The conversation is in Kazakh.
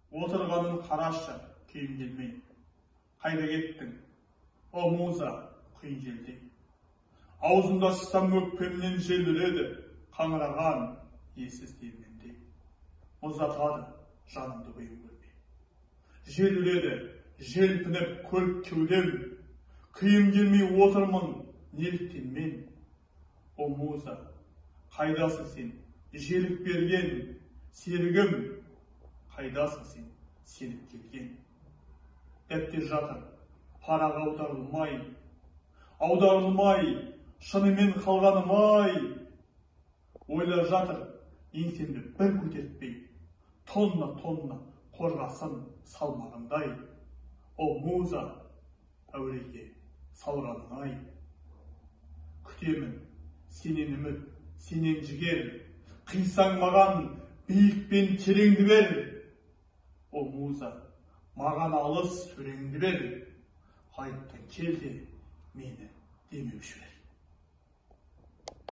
Отырғанын қарашы, күйім келмей. Қайда кеттің? О муза, құйын желдей. Аузымда шықсам өкпемнен жел үреді, қаңыраған иесіз диірмендей. Мұздатады жанымды бұйым көрмей. Жел үреді, желпініп көлік кеудем. Күйім келмей отырмын, неліктен мен? О муза, қайдасың сен? Желік берген серігім. Қайдасың сен, сеніп келген? Дәптер жатыр, параға аударылмай, шынымен қалғаным-ай. Ойлар жатыр, еңсемді бір көтертпей, тонна қорғасын салмағандай. О муза, әуреге салғаның-ай. Күтемін, сенен үміт, сенен жігер, қисаң маған биік пен тереңді бер. О муза, маған алыс сүреңді бер. Ғайыптан келді, мені демеуші бер.